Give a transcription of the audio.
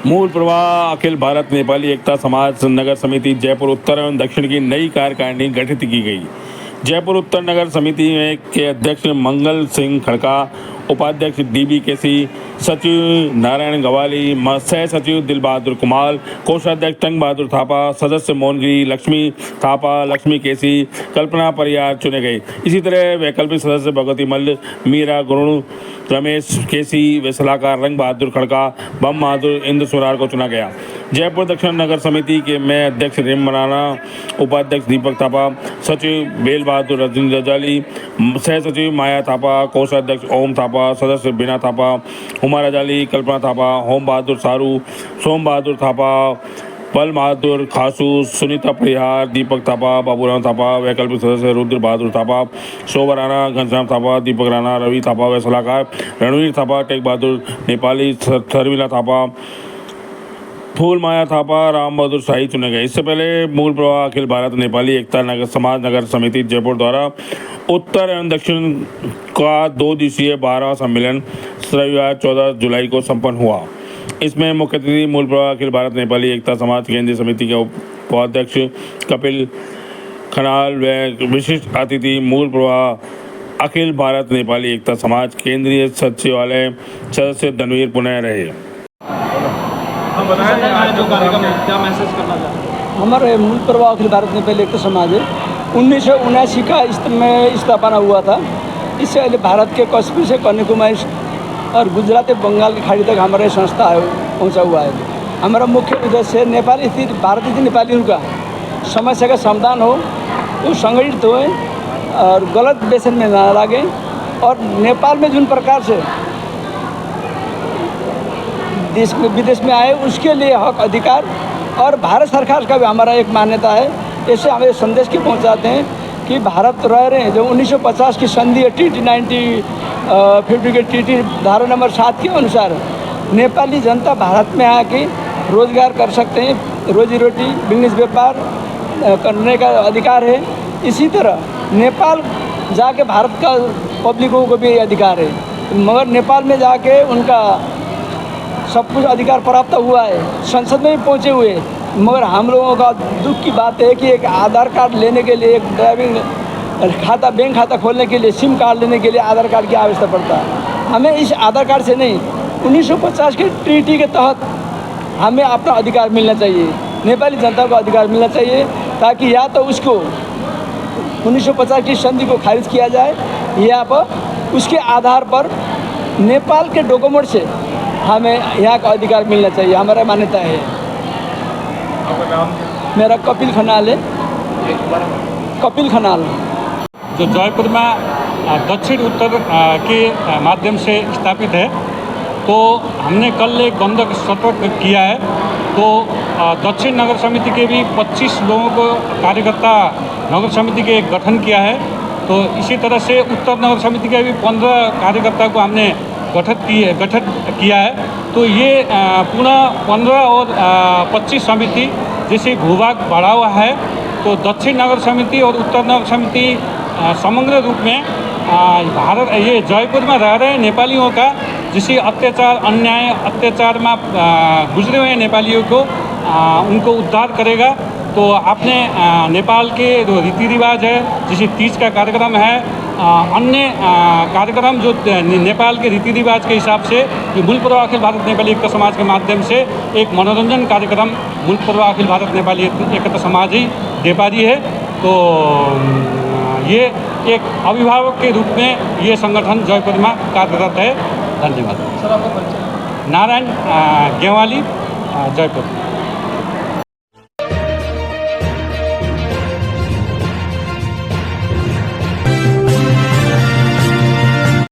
मूल प्रवाह अखिल भारत नेपाली एकता समाज नगर समिति जयपुर उत्तर एवं दक्षिण की नई कार्यकारिणी गठित की गई। जयपुर उत्तर नगर समिति के अध्यक्ष मंगल सिंह खड़का, उपाध्यक्ष डीबी केसी, सचिव नारायण गवाली, सह सचिव दिल बहादुर कुमार, कोषाध्यक्ष टंग बहादुर थापा, सदस्य मोहनगिरी, लक्ष्मी थापा, लक्ष्मी केसी, कल्पना परियार चुने गए। इसी तरह वैकल्पिक सदस्य भगवती मल्ल, मीरा गुरुण, रमेश केसी व सलाहकार रंग बहादुर खड़का, बम बहादुर इंद्र सुरार को चुना गया। जयपुर दक्षिण नगर समिति के में अध्यक्ष रेम मराना, उपाध्यक्ष दीपक थापा, सचिव बेल बहादुर रजनी रजाली, सह सचिव माया थापा, कोषाध्यक्ष ओम थापा, सदस्य बिना थापा, हुमा रजाली, कल्पना थापा, होम बहादुर सारू, सोम बहादुर थापा, पल बहादुर खासू, सुनीता परिहार, दीपक थापा, बाबूराम थापा, वैकल्पिक सदस्य रुद्र बहादुर थापा, शोभा राणा, घनश्याम थापा, दीपक राणा, रवि थापा व सलाहकार रणवीर थापा, टेक बहादुर नेपाली, शर्मिला थापा, फूल माया थापा, राम बहादुर शाही चुने गए। इससे पहले मूल प्रवाह अखिल भारत नेपाली एकता नगर समाज नगर समिति जयपुर द्वारा उत्तर एवं दक्षिण का 2 दिवसीय 12वां सम्मेलन रविवार 14 जुलाई को संपन्न हुआ। इसमें मुख्य अतिथि मूल प्रवाह अखिल भारत नेपाली एकता समाज केंद्रीय समिति के उपाध्यक्ष कपिल खनाल व विशिष्ट अतिथि मूल प्रवाह अखिल भारत नेपाली एकता समाज केंद्रीय सचिवालय सदस्य धनवीर पुनः रहे। जो कार्यक्रम है क्या मैसेज करना चाहते हैं? हमारे मूल प्रवाह अखिल भारत नेपाली एकता समाज 1979 का में स्थापना हुआ था। इससे पहले भारत के कश्मीर से कन्याकुमारी और गुजरात से बंगाल की खाड़ी तक हमारे संस्था पहुंचा हुआ है। हमारा मुख्य उद्देश्य नेपाली स्थित भारतीय नेपालियों का समस्या का समाधान हो, वो संगठित होए और गलत व्यसन में ना लगे। और नेपाल में जिन प्रकार से देश में विदेश में आए उसके लिए हक अधिकार और भारत सरकार का भी हमारा एक मान्यता है। ऐसे हमें संदेश के पहुंचाते हैं कि भारत रह रहे हैं जो 1950 की संधि TT 90 के TT धारा नंबर 7 के अनुसार नेपाली जनता भारत में आके रोजगार कर सकते हैं, रोजी रोटी बिजनेस व्यापार करने का अधिकार है। इसी तरह नेपाल जाके भारत का पब्लिकों को भी अधिकार है, मगर नेपाल में जाके उनका सब कुछ अधिकार प्राप्त हुआ है, संसद में भी पहुँचे हुए। मगर हम लोगों का दुख की बात है कि एक आधार कार्ड लेने के लिए, एक ड्राइविंग खाता, बैंक खाता खोलने के लिए, सिम कार्ड लेने के लिए आधार कार्ड की आवश्यकता पड़ता है। हमें इस आधार कार्ड से नहीं, 1950 के TT के तहत हमें अपना अधिकार मिलना चाहिए, नेपाली जनता को अधिकार मिलना चाहिए, ताकि या तो उसको 1950 की संधि को खारिज किया जाए या पर उसके आधार पर नेपाल के डॉक्यूमेंट से हमें यहाँ का अधिकार मिलना चाहिए, हमारा मान्यता है। मेरा कपिल खनाल है, कपिल खनाल। जो जयपुर में दक्षिण उत्तर के माध्यम से स्थापित है, तो हमने कल एक बंधक सत्र किया है। तो दक्षिण नगर समिति के भी 25 लोगों को कार्यकर्ता नगर समिति के गठन किया है। तो इसी तरह से उत्तर नगर समिति के भी 15 कार्यकर्ता को हमने गठन किया है। तो ये पुनः 15 और 25 समिति जैसे भूभाग बढ़ा हुआ है, तो दक्षिण नगर समिति और उत्तर नगर समिति समग्र रूप में भारत ये जयपुर में रह रहे नेपालियों का जिसे अत्याचार अन्याय अत्याचार में गुजरे हुए नेपालियों को उनको उद्धार करेगा। तो आपने नेपाल के जो रीति रिवाज है, जैसे तीज का कार्यक्रम है, अन्य कार्यक्रम जो नेपाल के रीति रिवाज के हिसाब से जो मूल प्रवाह अखिल भारत नेपाली एकता समाज के माध्यम से एक मनोरंजन कार्यक्रम मूल प्रवाह अखिल भारत नेपाली एकता समाज ही दे पा रही है। तो ये एक अभिभावक के रूप में ये संगठन जयपुर में कार्यरत है। धन्यवाद। सर, आपका परिचय? नारायण गेवाली, जयपुर।